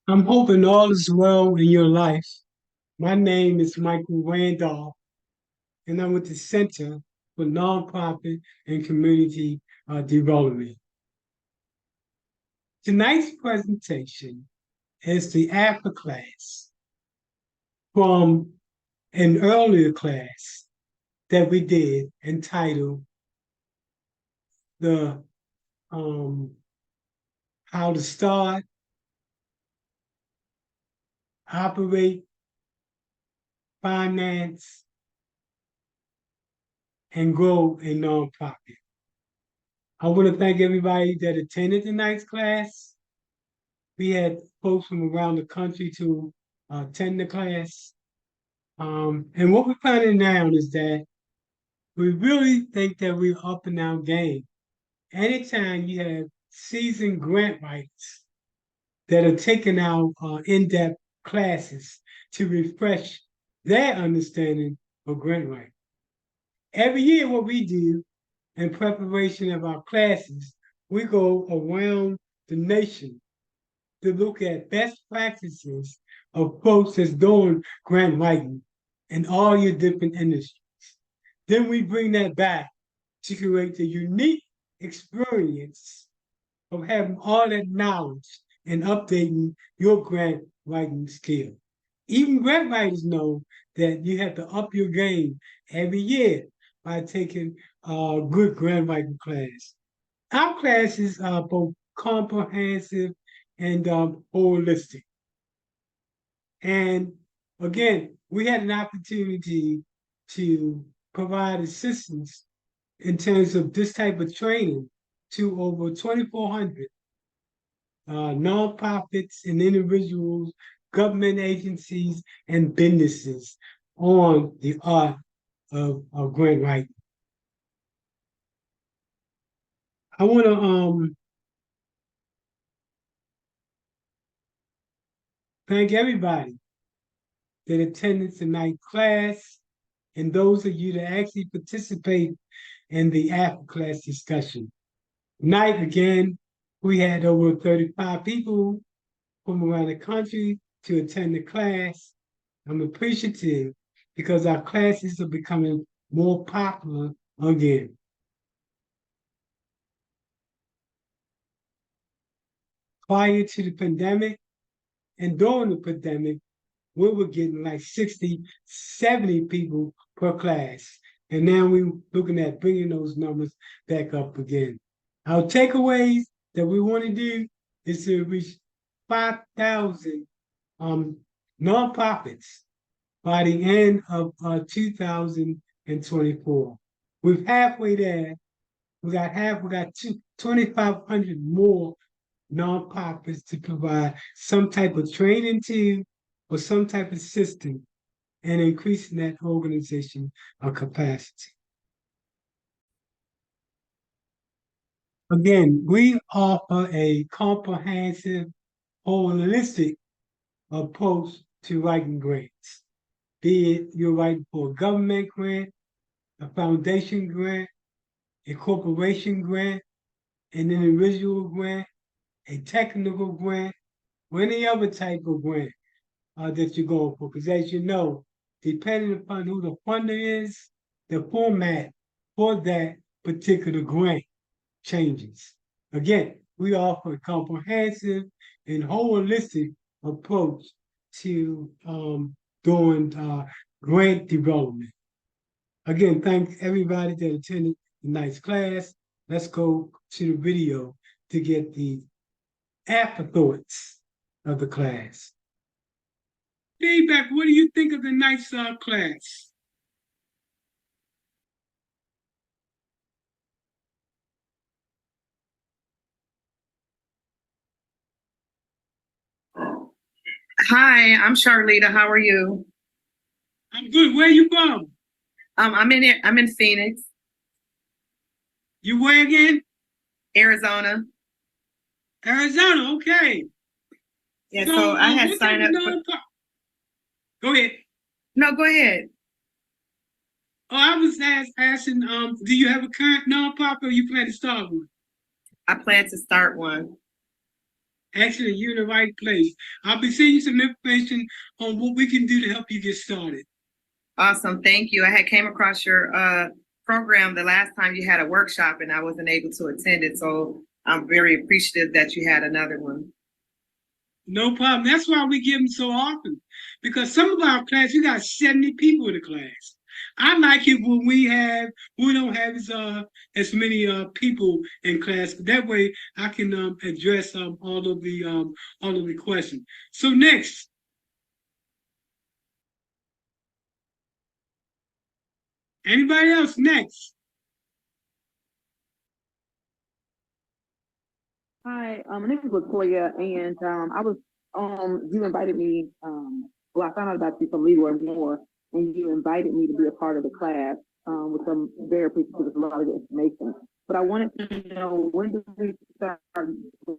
I'm hoping all is well in your life. My name is Michael Randolph, and I'm with the Center for Nonprofit and Community Development. Tonight's presentation is the after class from an earlier class that we did entitled the How to Start, Operate, Finance, and Grow a Nonprofit. I want to thank everybody that attended tonight's class. We had folks from around the country to attend the class. And what we're finding now is that we really think that we're up in our game. Anytime you have seasoned grant writers that are taking our in-depth classes to refresh their understanding of grant writing. Every year, what we do in preparation of our classes, we go around the nation to look at best practices of folks that's doing grant writing in all your different industries. Then we bring that back to create the unique experience of having all that knowledge and updating your grant writing skill. Even grant writers know that you have to up your game every year by taking a good grant writing class. Our classes are both comprehensive and holistic. And again, we had an opportunity to provide assistance in terms of this type of training to over 2,400 nonprofits and individuals, government agencies, and businesses on the art of grant writing. I want to thank everybody that attended tonight's class and those of you that actually participate in the after class discussion. Tonight, again, we had over 35 people from around the country to attend the class. I'm appreciative because our classes are becoming more popular again. Prior to the pandemic and during the pandemic, we were getting like 60, 70 people per class. And now we're looking at bringing those numbers back up again. Our takeaways that we want to do is to reach 5,000 nonprofits by the end of 2024. We're halfway there. We got 2,500 more nonprofits to provide some type of training to or some type of system and increasing that organization capacity. Again, we offer a comprehensive, holistic approach to writing grants, be it you're writing for a government grant, a foundation grant, a corporation grant, an individual grant, a technical grant, or any other type of grant that you're going for. Because as you know, depending upon who the funder is, the format for that particular grant changes. Again, we offer a comprehensive and holistic approach to doing grant development. Again, thank everybody that attended tonight's class. Let's go to the video to get the afterthoughts of the class. Feedback, what do you think of the night's class? Hi, I'm Charlita. How are you? I'm good. Where you from? I'm in Phoenix, You where again? Arizona. Arizona, okay. Yeah, so I had what signed type up of for. Go ahead. No, go ahead. Oh, I was asking, do you have a current nonprofit or you plan to start one? I plan to start one. Actually, you're in the right place. I'll be sending you some information on what we can do to help you get started. Awesome. Thank you. I had came across your program the last time you had a workshop and I wasn't able to attend it. So I'm very appreciative that you had another one. No problem. That's why we give them so often. Because some of our class, we got 70 people in the class. I like it when we don't have as many people in class. That way I can address all of the questions. So next. Anybody else next? Hi, my name is Latoya, and I was you invited me. Well, I found out about you from Leroy Moore, and you invited me to be a part of the class, which I'm very appreciative of a lot of the information. But I wanted to know, when do we start going to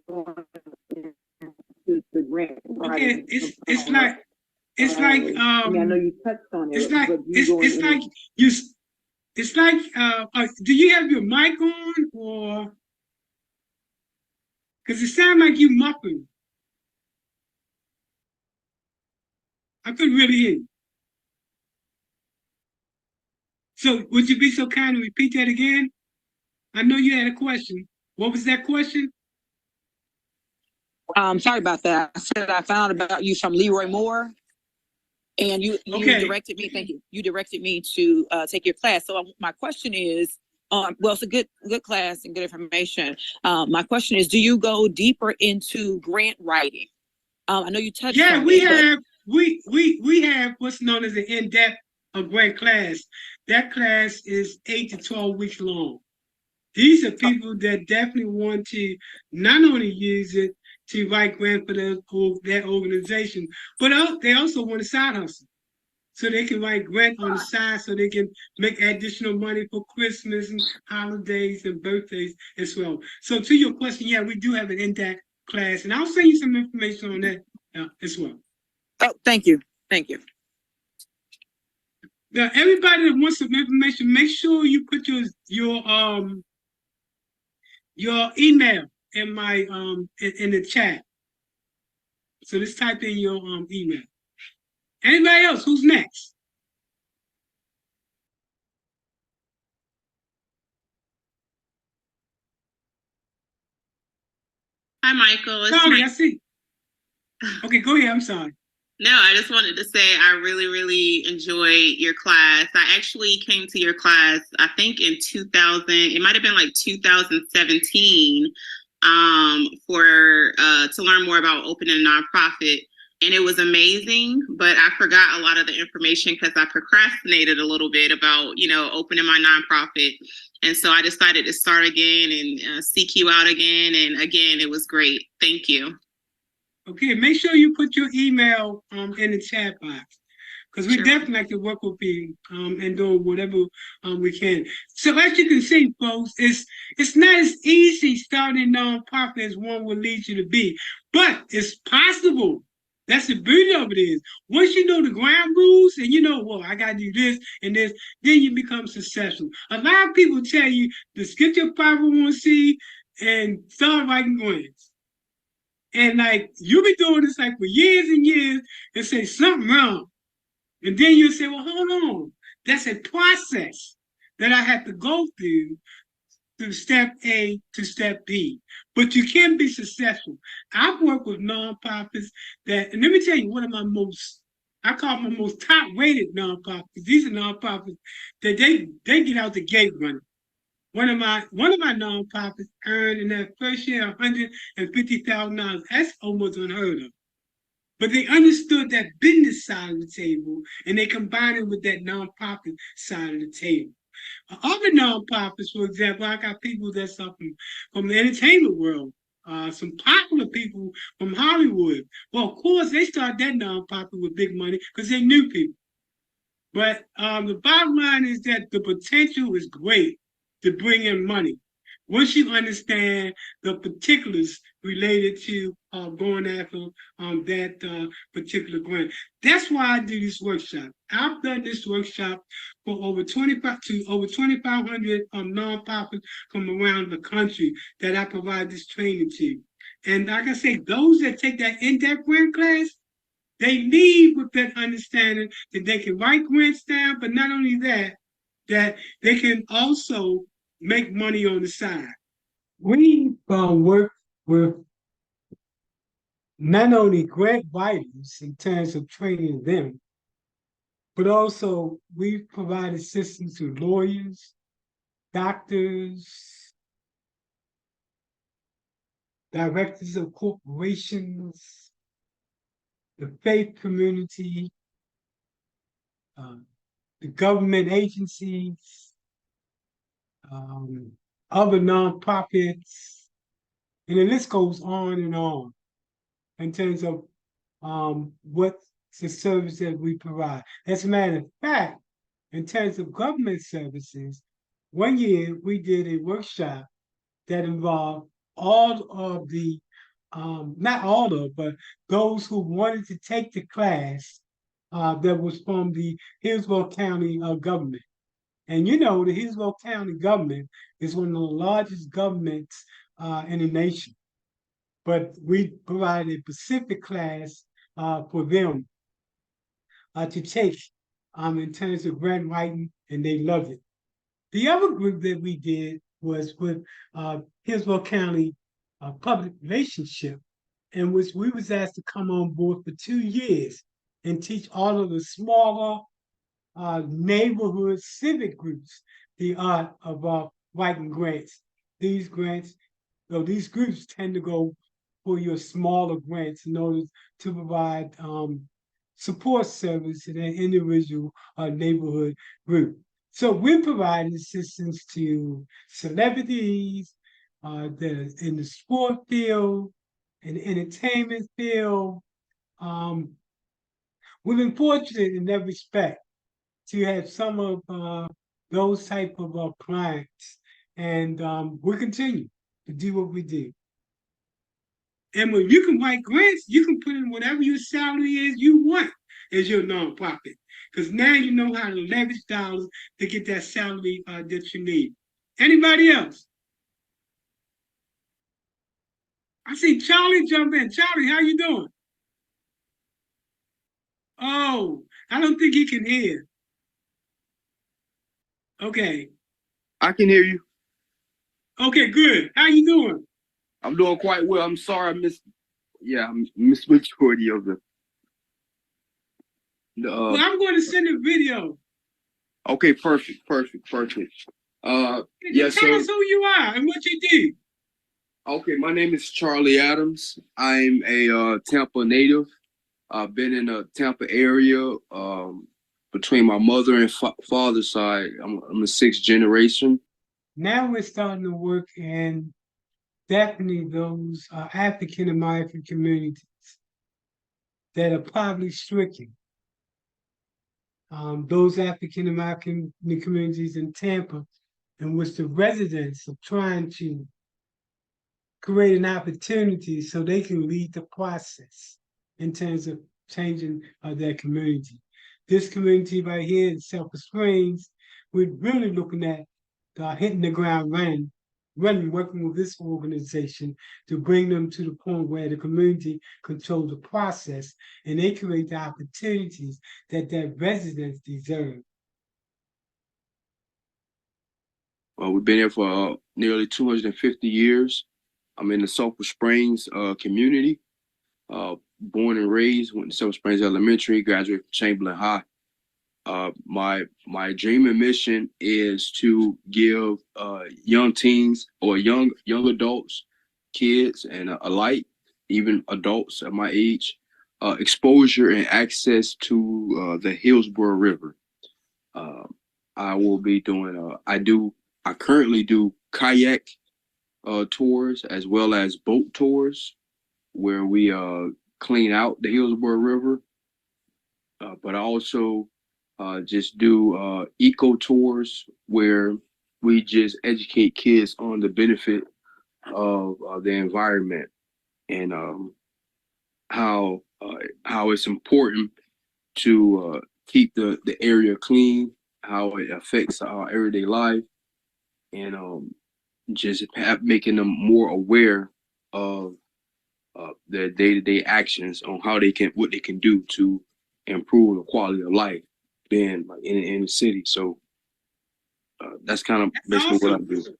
the grant? Okay, it's like I mean, I know you touched on it. It's like but you it's like you. It's like do you have your mic on or? Because it sounds like you muffling. I couldn't really hear you. So would you be so kind to repeat that again? I know you had a question. What was that question? Sorry about that. I said I found out about you from Leroy Moore, and you Okay. directed me. Thank you. You directed me to take your class. So my question is, well, it's a good class and good information. My question is, do you go deeper into grant writing? I know you touched on it. We have what's known as an in-depth grant class. That class is 8 to 12 weeks long. These are people that definitely want to not only use it to write grant for their organization, but they also want a side hustle. So they can write grant on the side so they can make additional money for Christmas and holidays and birthdays as well. So to your question, yeah, we do have an in-depth class, and I'll send you some information on that as well. Oh, thank you. Thank you. Now, everybody that wants some information, make sure you put your email in my in the chat. So let's type in your email. Anybody else? Who's next? Hi, Michael. Sorry, I see. Okay, go ahead. I'm sorry. No, I just wanted to say I really, really enjoyed your class. I actually came to your class, I think in 2000, it might have been like 2017, to learn more about opening a nonprofit. And it was amazing, but I forgot a lot of the information because I procrastinated a little bit about, opening my nonprofit. And so I decided to start again and seek you out again. And again, it was great. Thank you. Okay, make sure you put your email in the chat box, because we Sure. definitely like to work with you and do whatever we can. So as you can see, folks, it's not as easy starting a nonprofit as one would lead you to be, but it's possible. That's the beauty of it is. Once you know the ground rules and you know, well, I got to do this and this, then you become successful. A lot of people tell you to skip your 501c and start writing grants. And like you've been doing this like for years and years and say something wrong. And then you say, well, hold on. That's a process that I have to go through step A to step B. But you can be successful. I've worked with nonprofits that, and let me tell you, one of my I call my most top-rated nonprofits. These are nonprofits that they get out the gate running. One of my nonprofits earned in that first year $150,000. That's almost unheard of. But they understood that business side of the table and they combined it with that nonprofit side of the table. Other nonprofits, for example, I got people that's up from the entertainment world, some popular people from Hollywood. Well, of course, they started that nonprofit with big money because they knew people. But the bottom line is that the potential is great to bring in money. Once you understand the particulars related to going after that particular grant. That's why I do this workshop. I've done this workshop for over 2,500 nonprofits from around the country that I provide this training to. And like I say, those that take that in-depth grant class, they leave with that understanding that they can write grants down, but not only that, that they can also make money on the side. We work with not only grant writers in terms of training them, but also we provide assistance to lawyers, doctors, directors of corporations, the faith community, the government agencies, other nonprofits, and the list goes on in terms of what the service that we provide. As a matter of fact, in terms of government services, one year we did a workshop that involved all of the, not all of, but those who wanted to take the class that was from the Hillsborough County government. And you know, the Hillsborough County government is one of the largest governments in the nation. But we provided a specific class for them to take in terms of grant writing, and they loved it. The other group that we did was with Hillsborough County Public Relationship, in which we was asked to come on board for 2 years and teach all of the smaller neighborhood civic groups the art of writing grants. These grants, these groups tend to go for your smaller grants in order to provide support service in an individual neighborhood group. So we're providing assistance to celebrities in the sport field, in the entertainment field. We've been fortunate in that respect to have some of those type of clients, and we'll continue to do what we do. And when you can write grants, you can put in whatever your salary is you want as your nonprofit. Because now you know how to leverage dollars to get that salary that you need. Anybody else? I see Charlie jump in. Charlie, how you doing? Oh, I don't think he can hear. Okay. I can hear you. Okay, good. How you doing? I'm doing quite well. I'm sorry I missed majority of the Well, I'm going to send a video. Okay, perfect. Yes, tell us who you are and what you do. Okay, my name is Charlie Adams. I'm a Tampa native. I've been in the Tampa area between my mother and father's side. I'm the 6th generation. Now we're starting to work in definitely those African American communities that are poverty stricken. Those African American communities in Tampa, in which the residents are trying to create an opportunity so they can lead the process in terms of changing their community. This community right here in Sulphur Springs, we're really looking at hitting the ground running, working with this organization to bring them to the point where the community controls the process and they create the opportunities that their residents deserve. Well, we've been here for nearly 250 years. I'm in the Sulphur Springs community. Born and raised, went to Sulphur Springs Elementary, graduated from Chamberlain High. My dream and mission is to give young teens or young adults, kids and alike, even adults at my age, exposure and access to the Hillsborough River. I will be doing I currently do kayak tours as well as boat tours where we clean out the Hillsborough River, but I also just do eco tours where we just educate kids on the benefit of the environment and how it's important to keep the area clean, how it affects our everyday life, and just making them more aware of their day-to-day actions on what they can do to improve the quality of life being like in the city. So that's kind of That's basically what I awesome. do.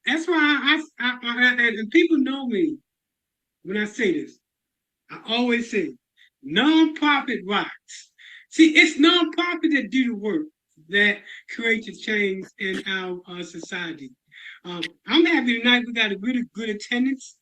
That's why and people know me when I say this. I always say, nonprofit rocks. See, it's nonprofit that do the work that create the change in our society. I'm happy tonight we got a really good attendance.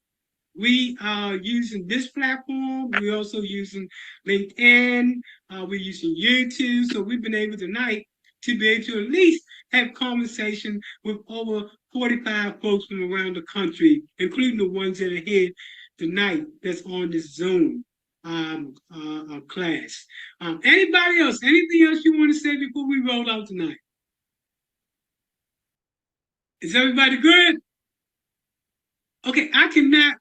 We are using this platform. We're also using LinkedIn. We're using YouTube. So we've been able tonight to be able to at least have conversation with over 45 folks from around the country, including the ones that are here tonight that's on this Zoom class. Anybody else? Anything else you want to say before we roll out tonight? Is everybody good? Okay, I cannot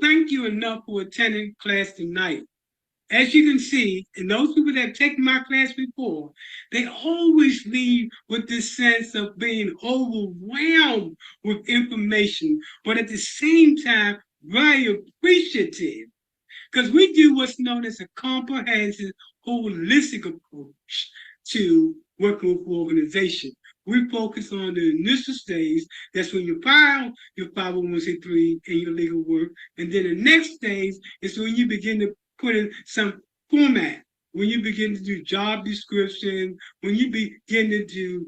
thank you enough for attending class tonight. As you can see, and those people that have taken my class before, they always leave with this sense of being overwhelmed with information, but at the same time, very appreciative. Because we do what's known as a comprehensive, holistic approach to working with organization. We focus on the initial stage. That's when you file your 501c3 and your legal work. And then the next stage is when you begin to put in some format, when you begin to do job description, when you begin to do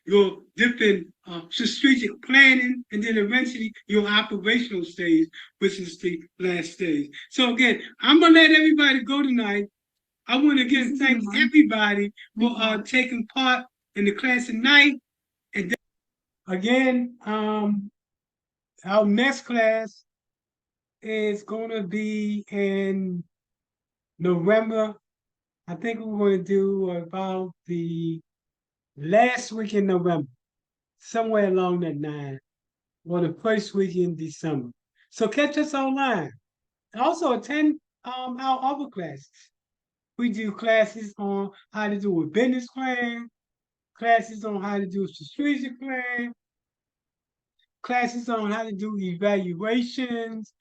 your different strategic planning, and then eventually your operational stage, which is the last stage. So again, I'm gonna let everybody go tonight. I want to again thank everybody for taking part in the class tonight. And again, our next class is gonna be in November. I think we're going to do about the last week in November, somewhere along that line, or the first week in December. So catch us online. Also attend our other classes. We do classes on how to do a business plan, classes on how to do a strategic plan, classes on how to do evaluations.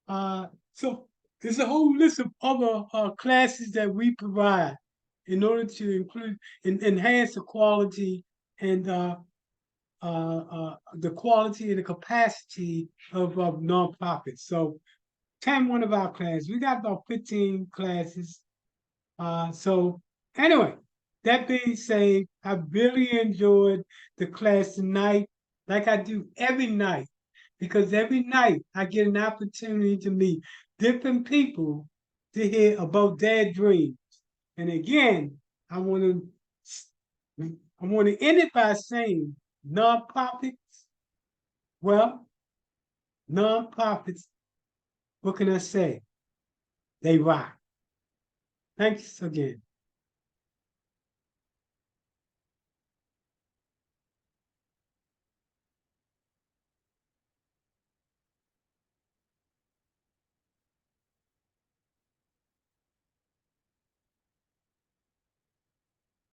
So there's a whole list of other classes that we provide in order to include and enhance the quality and the quality and the capacity of nonprofits. So attend one of our classes. We got about 15 classes. So anyway, that being said, I really enjoyed the class tonight, like I do every night, because every night I get an opportunity to meet different people to hear about their dreams. And again, I want to end it by saying nonprofits, well, nonprofits, what can I say? They rock. Thanks again.